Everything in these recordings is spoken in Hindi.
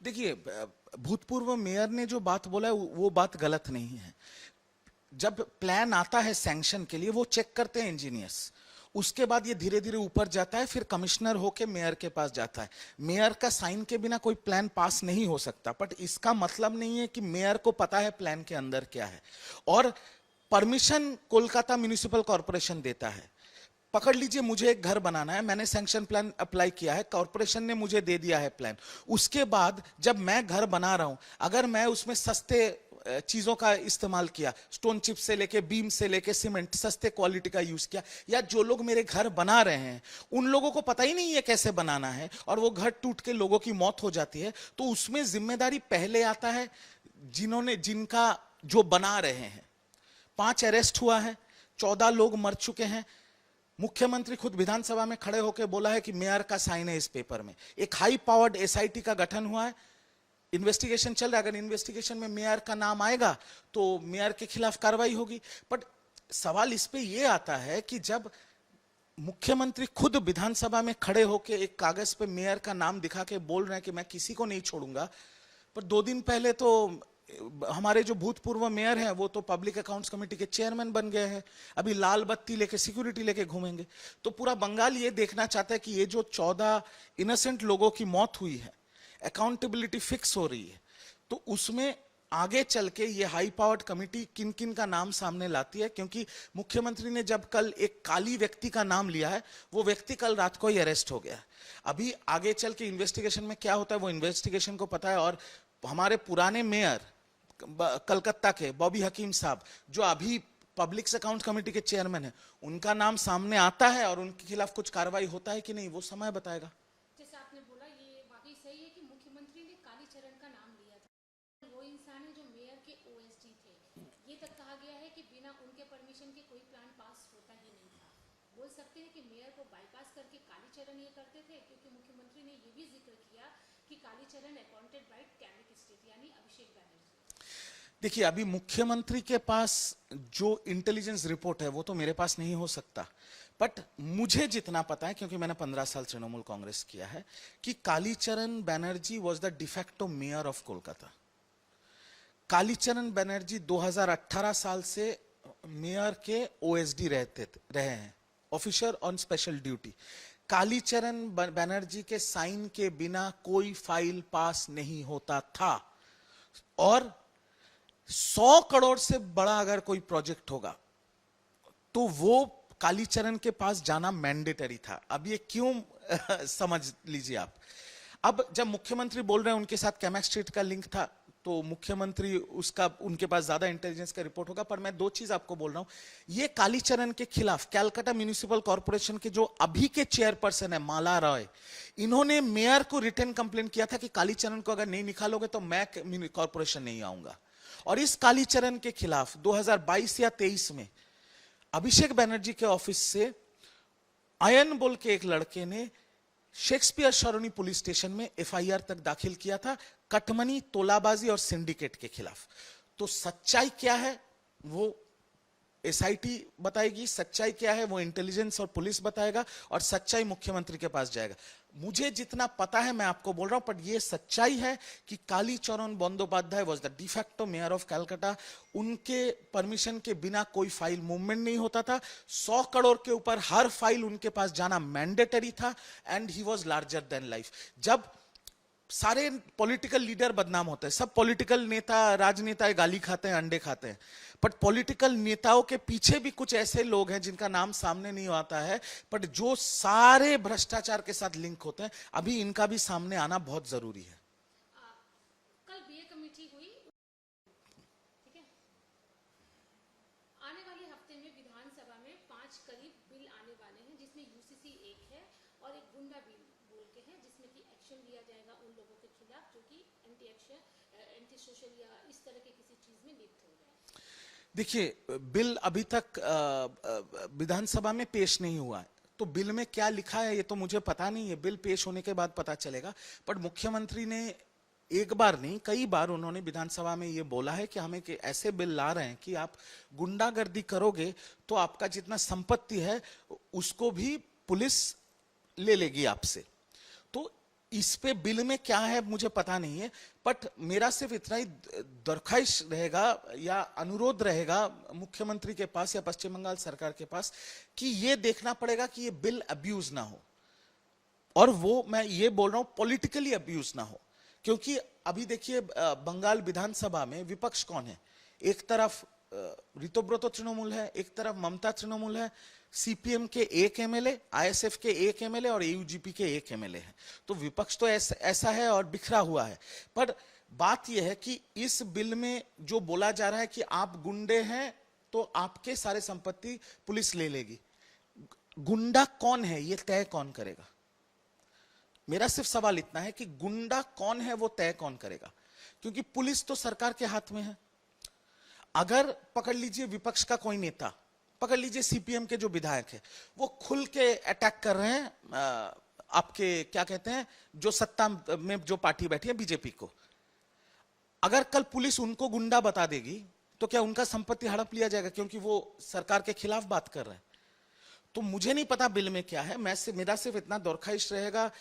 देखिए, भूतपूर्व मेयर ने जो बात बोला है वो बात गलत नहीं है। जब प्लान आता है सैंक्शन के लिए, वो चेक करते हैं इंजीनियर्स, उसके बाद ये धीरे धीरे ऊपर जाता है, फिर कमिश्नर होके मेयर के पास जाता है। मेयर का साइन के बिना कोई प्लान पास नहीं हो सकता, बट इसका मतलब नहीं है कि मेयर को पता है प्लान के अंदर क्या है। और परमिशन कोलकाता म्युनिसिपल कॉर्पोरेशन देता है। पकड़ लीजिए, मुझे एक घर बनाना है, मैंने सैंक्शन प्लान अप्लाई किया है, कॉर्पोरेशन ने मुझे दे दिया है प्लान। उसके बाद जब मैं घर बना रहा हूं, अगर मैं उसमें सस्ते चीजों का इस्तेमाल किया, स्टोन चिप से लेके बीम से लेके सीमेंट, सस्ते क्वालिटी का यूज किया, या जो लोग मेरे घर बना रहे हैं उन लोगों को पता ही नहीं है कैसे बनाना है, और वो घर टूट के लोगों की मौत हो जाती है, तो उसमें जिम्मेदारी पहले आता है जिनका जो बना रहे हैं। 5 अरेस्ट हुआ है, 14 लोग मर चुके हैं। मुख्यमंत्री खुद विधानसभा में खड़े होकर बोला है कि मेयर का साइन है इस पेपर में। एक हाई पावर्ड एसआईटी का गठन हुआ है, इन्वेस्टिगेशन चल रहा है। अगर इन्वेस्टिगेशन में मेयर का नाम आएगा तो मेयर के खिलाफ कार्रवाई होगी। बट सवाल इस पे ये आता है कि जब मुख्यमंत्री खुद विधानसभा में खड़े होकर एक कागज पे मेयर का नाम दिखा के बोल रहे हैं कि मैं किसी को नहीं छोड़ूंगा, पर 2 दिन पहले तो हमारे जो भूतपूर्व मेयर हैं वो तो पब्लिक अकाउंट्स कमेटी के चेयरमैन बन गए हैं, अभी लाल बत्ती लेके सिक्योरिटी लेके घूमेंगे। तो पूरा बंगाल ये देखना चाहता है कि ये जो 14 इनोसेंट लोगों की मौत हुई है, अकाउंटेबिलिटी फिक्स हो रही है, तो उसमें आगे चल के ये हाई पावर्ड कमेटी किन किन का नाम सामने लाती है। क्योंकि मुख्यमंत्री ने जब कल एक काली व्यक्ति का नाम लिया है, वो व्यक्ति कल रात को ही अरेस्ट हो गया। अभी आगे चल के इन्वेस्टिगेशन में क्या होता है वो इन्वेस्टिगेशन को पता है। और हमारे पुराने मेयर कलकत्ता के बॉबी हकीम साहब, जो अभी पब्लिक अकाउंट कमेटी के चेयरमैन है, उनका नाम सामने आता है और उनके खिलाफ कुछ कार्रवाई होता है कि नहीं वो समय बताएगा। जैसे आपने बोला, ये वाकई सही है कि मुख्यमंत्री ने कालीचरण का नाम लिया था। वो इंसान है जो मेयर के ओएसडी थे। ये तक कहा गया है कि बिना उनके परमिशन के कोई प्लान पास होता ही नहीं था। बोल सकते हैं कि मेयर को बाईपास करके कालीचरण ये करते थे, क्योंकि मुख्यमंत्री ने ये भी जिक्र किया कि Kalicharan appointed by cabinet state यानी अभिषेक बैनर्जी। देखिए, अभी मुख्यमंत्री के पास जो इंटेलिजेंस रिपोर्ट है वो तो मेरे पास नहीं हो सकता, बट मुझे जितना पता है, क्योंकि मैंने 15 साल तृणमूल कांग्रेस किया है, कि Kalicharan Banerjee was the de facto mayor of Kolkata. Kalicharan Banerjee 2018 साल से मेयर के ओएसडी रहे हैं, officer on special duty. Kalicharan Banerjee के साइन के बिना कोई फाइल पास नहीं होता था। और 100 करोड़ से बड़ा अगर कोई प्रोजेक्ट होगा तो वो कालीचरण के पास जाना मैंडेटरी था। अब ये क्यों समझ लीजिए आप। अब जब मुख्यमंत्री बोल रहे हैं उनके साथ कैमैक स्ट्रीट का लिंक था, तो मुख्यमंत्री उसका उनके पास ज्यादा इंटेलिजेंस का रिपोर्ट होगा। पर मैं 2 चीज आपको बोल रहा हूं, ये कालीचरण के खिलाफ कलकत्ता म्युनिसिपल कॉर्पोरेशन के जो अभी के चेयरपर्सन है माला रॉय, इन्होंने मेयर को रिटर्न कंप्लेन किया था कि कालीचरण को अगर नहीं निकालोगे तो मैं कॉर्पोरेशन नहीं आऊंगा। और इस कालीचरण के खिलाफ 2022 या 23 में अभिषेक बैनर्जी के ऑफिस से आयन बोल के एक लड़के ने शेक्सपियर सरोनी पुलिस स्टेशन में एफआईआर तक दाखिल किया था, कटमनी, तोलाबाजी और सिंडिकेट के खिलाफ। तो सच्चाई क्या है वो एसआईटी बताएगी, सच्चाई क्या है वो इंटेलिजेंस और पुलिस बताएगा, और सच्चाई मुख्यमंत्री के पास जाएगा। मुझे जितना पता है मैं आपको बोल रहा हूं, पर ये सच्चाई है कि Kalicharan Bandopadhyay was the de facto mayor of Calcutta. उनके परमिशन के बिना कोई फाइल मूवमेंट नहीं होता था। 100 करोड़ के ऊपर हर फाइल उनके पास जाना मैंडेटरी था, and he was larger than life. जब सारे पॉलिटिकल लीडर बदनाम होते हैं, सब पॉलिटिकल नेता राजनेता गाली खाते हैं, अंडे खाते हैं, बट पॉलिटिकल नेताओं के पीछे भी कुछ ऐसे लोग हैं जिनका नाम सामने नहीं आता है, बट जो सारे भ्रष्टाचार के साथ लिंक होते हैं। अभी इनका भी सामने आना बहुत जरूरी है। कल बीए कमेटी हुई, ठीक है। आने वाले हफ्ते में विधानसभा में 5 करीब बिल आने वाले हैं, जिसमें यूसीसी एक है और एक गुंडा बिल बोल के है, जिसमें कि एक्शन लिया जाएगा उन लोगों के खिलाफ जो कि एंटी सोशल या इस तरह के किसी चीज में लिप्त हो गए। देखिए, बिल अभी तक विधानसभा में पेश नहीं हुआ है, तो बिल में क्या लिखा है ये तो मुझे पता नहीं है, बिल पेश होने के बाद पता चलेगा। पर मुख्यमंत्री ने एक बार नहीं कई बार उन्होंने विधानसभा में ये बोला है कि हम एक ऐसे बिल ला रहे हैं कि आप गुंडागर्दी करोगे तो आपका जितना संपत्ति है उसको भी पुलिस ले लेगी आपसे। तो इस पे बिल में क्या है मुझे पता नहीं है, बट मेरा सिर्फ इतना ही दरख्वास्त रहेगा या अनुरोध रहेगा मुख्यमंत्री के पास या पश्चिम बंगाल सरकार के पास कि ये देखना पड़ेगा कि ये बिल अब्यूज ना हो, और वो मैं ये बोल रहा हूं पॉलिटिकली अब्यूज ना हो। क्योंकि अभी देखिए बंगाल विधानसभा में विपक्ष कौन है? एक तरफ ऋतुब्रत तृणमूल है, एक तरफ ममता तृणमूल है, सीपीएम के एक एमएलए, आईएसएफ के एक एमएलए और एयूजीपी के एक एमएलए है। तो विपक्ष तो ऐसा है और बिखरा हुआ है। पर बात यह है कि इस बिल में जो बोला जा रहा है कि आप गुंडे हैं तो आपके सारे संपत्ति पुलिस ले लेगी, गुंडा कौन है ये तय कौन करेगा? मेरा सिर्फ सवाल इतना है कि गुंडा कौन है वो तय कौन करेगा? क्योंकि पुलिस तो सरकार के हाथ में है। अगर पकड़ लीजिए विपक्ष का कोई नेता, पकड़ लीजिए सीपीएम के जो विधायक है, वो खुल के अटैक कर रहे हैं आपके क्या कहते हैं जो सत्ता में जो पार्टी बैठी है बीजेपी को, अगर कल पुलिस उनको गुंडा बता देगी तो क्या उनका संपत्ति हड़प लिया जाएगा क्योंकि वो सरकार के खिलाफ बात कर रहे हैं? तो मुझे नहीं पता बिल में क्या है। मेरा सिर्फ इतना दरख्वास्त रहेगा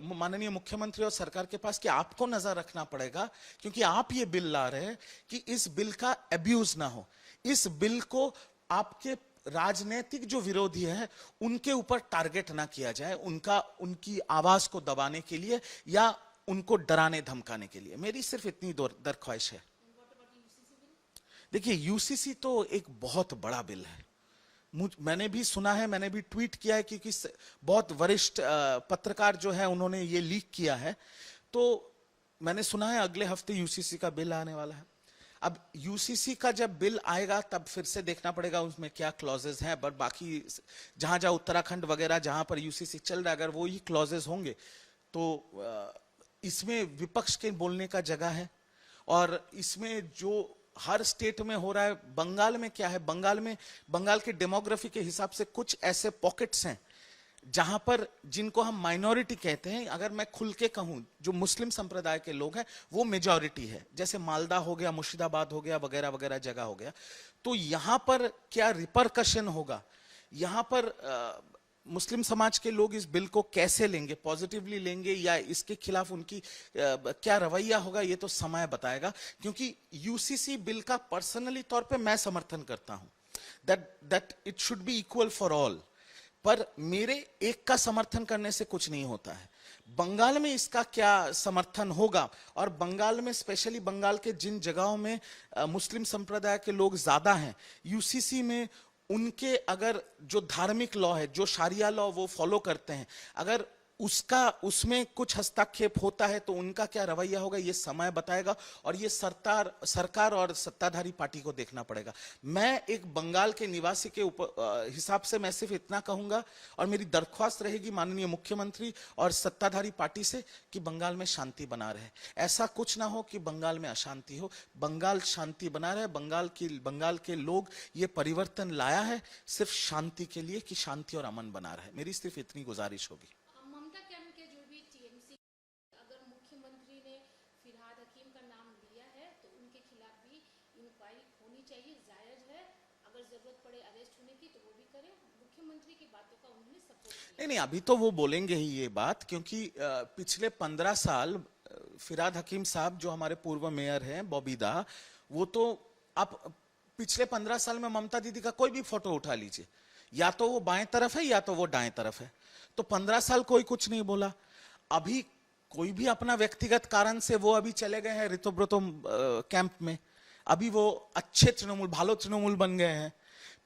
माननीय मुख्यमंत्री और सरकार के पास कि आपको नजर रखना पड़ेगा, क्योंकि आप ये बिल ला रहे हैं कि इस बिल का अब्यूज ना हो। इस बिल को आपके राजनीतिक जो विरोधी है उनके ऊपर टारगेट ना किया जाए, उनकी आवाज को दबाने के लिए या उनको डराने धमकाने के लिए। मेरी सिर्फ इतनी दरख्वास्त है। देखिए यूसीसी तो एक बहुत बड़ा बिल है, मैंने भी सुना है, मैंने भी ट्वीट किया है, क्योंकि बहुत वरिष्ठ पत्रकार जो है उन्होंने ये लीक किया है। तो मैंने सुना है अगले हफ्ते यूसीसी का बिल आने वाला है। अब यूसीसी का जब बिल आएगा तब फिर से देखना पड़ेगा उसमें क्या क्लॉजेस हैं, बट बाकी जहां जहां उत्तराखंड वगैरह जहां पर यूसीसी चल रहा है, अगर वो ही क्लॉजेस होंगे तो इसमें विपक्ष के बोलने का जगह है। और इसमें जो हर स्टेट में हो रहा है, बंगाल में क्या है, बंगाल के डेमोग्राफी के हिसाब से कुछ ऐसे पॉकेट्स हैं जहां पर जिनको हम माइनॉरिटी कहते हैं, अगर मैं खुल के कहूं जो मुस्लिम संप्रदाय के लोग हैं वो मेजॉरिटी है, जैसे मालदा हो गया, मुर्शिदाबाद हो गया, वगैरह वगैरह जगह हो गया। तो यहां पर क्या रिपरकशन होगा, यहां पर मुस्लिम समाज के लोग इस बिल को कैसे लेंगे, पॉजिटिवली लेंगे या इसके खिलाफ उनकी क्या रवैया होगा, ये तो समय बताएगा। क्योंकि यूसीसी बिल का पर्सनली तौर पे मैं समर्थन करता हूं that it should be equal for all, पर मेरे एक का समर्थन करने से कुछ नहीं होता है। बंगाल में इसका क्या समर्थन होगा, और बंगाल में स्पेशली बंगाल के जिन जगहों में मुस्लिम संप्रदाय के लोग ज्यादा हैं, यूसीसी में उनके अगर जो धार्मिक लॉ है, जो शारिया लॉ वो फॉलो करते हैं, अगर उसमें कुछ हस्तक्षेप होता है तो उनका क्या रवैया होगा ये समय बताएगा, और ये सरकार और सत्ताधारी पार्टी को देखना पड़ेगा। मैं एक बंगाल के निवासी के हिसाब से मैं सिर्फ इतना कहूंगा, और मेरी दरख्वास्त रहेगी माननीय मुख्यमंत्री और सत्ताधारी पार्टी से कि बंगाल में शांति बना रहे। ऐसा कुछ ना हो कि बंगाल में अशांति हो, बंगाल शांति बना रहे। बंगाल के लोग ये परिवर्तन लाया है सिर्फ शांति के लिए कि शांति और अमन बना रहे। मेरी सिर्फ इतनी गुजारिश होगी। नहीं, अभी तो वो बोलेंगे ही ये बात, क्योंकि पिछले 15 साल फिरहाद हकीम साहब जो हमारे पूर्व मेयर हैं बॉबीदा, वो तो आप पिछले 15 साल में ममता दीदी का कोई भी फोटो उठा लीजिए, या तो वो बाएं तरफ है या तो वो दाएं तरफ है। तो 15 साल कोई कुछ नहीं बोला। अभी कोई भी अपना व्यक्तिगत कारण से वो अभी चले गए हैं ऋतुब्रतो कैंप में, अभी वो अच्छे तृणमूल भालो तृणमूल बन गए हैं,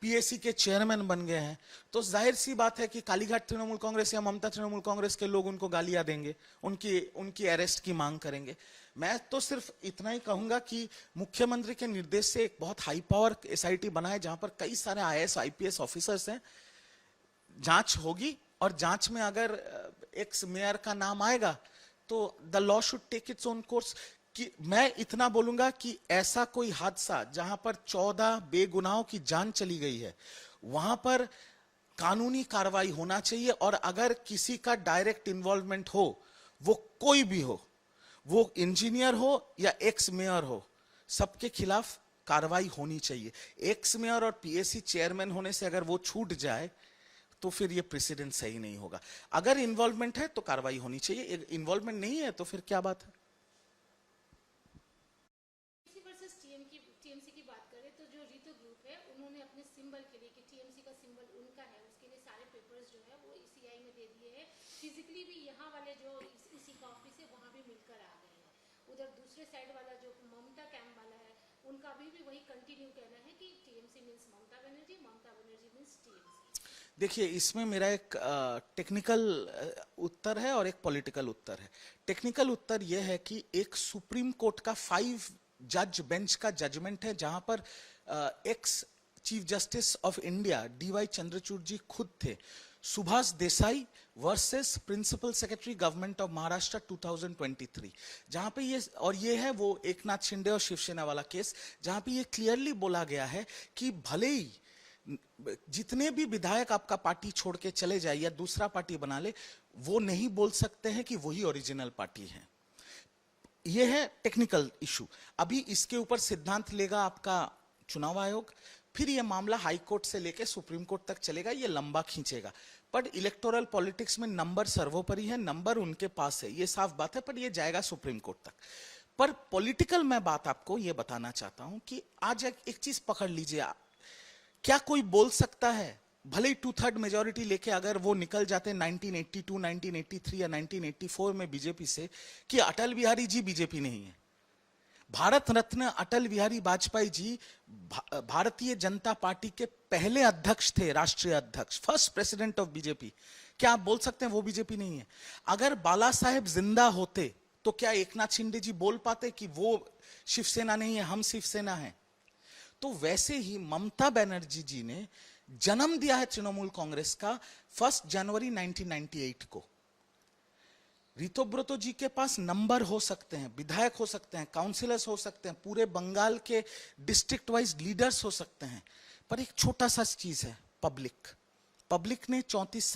पीएसी के चेयरमैन बन गए हैं। तो जाहिर सी बात है कि कालीघाट तृणमूल कांग्रेस या ममता तृणमूल कांग्रेस के लोग उनको गालियां देंगे, उनकी अरेस्ट की मांग करेंगे। मैं तो सिर्फ इतना ही कहूंगा कि मुख्यमंत्री के निर्देश से एक बहुत हाई पावर एसआईटी बना है जहां पर कई सारे आईएएस आईपीएस ऑफिसर्स हैं। जांच होगी और जांच में अगर एक्स मेयर का नाम आएगा तो the law should take its own course. कि मैं इतना बोलूंगा कि ऐसा कोई हादसा जहां पर 14 बेगुनाहों की जान चली गई है, वहां पर कानूनी कार्रवाई होना चाहिए, और अगर किसी का डायरेक्ट इन्वॉल्वमेंट हो, वो कोई भी हो, वो इंजीनियर हो या एक्स मेयर हो, सबके खिलाफ कार्रवाई होनी चाहिए। एक्स मेयर और पीएसी चेयरमैन होने से अगर वो छूट जाए तो फिर ये प्रेसिडेंट सही नहीं होगा। अगर इन्वॉल्वमेंट है तो कार्रवाई होनी चाहिए, इन्वॉल्वमेंट नहीं है तो फिर क्या बात है। वर्सेस टीएमसी की बात करें तो जो रीतो ग्रुप है उन्होंने अपने सिंबल के लिए कि टीएमसी का सिंबल उनका है, उसके लिए सारे पेपर्स जो है वो ईसीआई में दे दिए हैं। फिजिकली भी यहाँ वाले जो इसी का ऑफिस है वहाँ भी मिलकर आ गए हैं। उधर दूसरे साइड वाला जो ममता कैंप वाला है उनका भी वही कंटिन्यू कहना है कि TMC means Mamata Banerjee means TMC. देखिए, इसमें मेरा एक टेक्निकल उत्तर है और एक पॉलिटिकल उत्तर है। टेक्निकल उत्तर यह है कि एक सुप्रीम कोर्ट का 5 जज बेंच का जजमेंट है, जहां पर ex chief justice of India DY Chandrachud ji खुद थे। Subhash Desai versus principal secretary government of Maharashtra 2023, जहां पे ये है वो एकनाथ शिंदे और शिवसेना वाला केस, जहां पे ये क्लियरली बोला गया है कि भले ही जितने भी विधायक आपका पार्टी छोड़ के चले जाए या दूसरा पार्टी बना ले, वो नहीं बोल सकते हैं कि वही ओरिजिनल पार्टी है। ये है टेक्निकल इशू। अभी इसके ऊपर सिद्धांत लेगा आपका चुनाव आयोग, फिर ये मामला हाई कोर्ट से लेके सुप्रीम कोर्ट तक चलेगा, ये लंबा खींचेगा। पर इलेक्टोरल पॉलिटिक्स में नंबर सर्वोपरि है, नंबर उनके पास है, ये साफ बात है, पर ये जाएगा सुप्रीम कोर्ट तक। पर पॉलिटिकल मैं बात आपको ये बताना चाहता हूं कि आज एक चीज पकड़ लीजिए, क्या कोई बोल सकता है, भले ही 2/3 मेजोरिटी लेके अगर वो निकल जाते 1982, 1983 या 1984 में बीजेपी से, कि अटल बिहारी जी बीजेपी नहीं है। भारत रत्न अटल बिहारी वाजपेयी जी भारतीय जनता पार्टी के पहले अध्यक्ष थे, राष्ट्रीय अध्यक्ष, फर्स्ट प्रेसिडेंट ऑफ बीजेपी। क्या आप बोल सकते हैं वो बीजेपी नहीं है? अगर बाला साहेब जिंदा होते तो क्या एकनाथ शिंदे जी बोल पाते कि वो शिवसेना नहीं है, हम शिवसेना हैं? तो वैसे ही ममता बनर्जी जी ने जन्म दिया है तृणमूल कांग्रेस का 1 जनवरी 1998 को। रितोब्रतो जी के पास नंबर हो सकते हैं, विधायक हो सकते हैं, काउंसिलर्स हो सकते हैं, पूरे बंगाल के डिस्ट्रिक्ट वाइज लीडर्स हो सकते हैं, पर एक छोटा सा चीज है, पब्लिक ने 34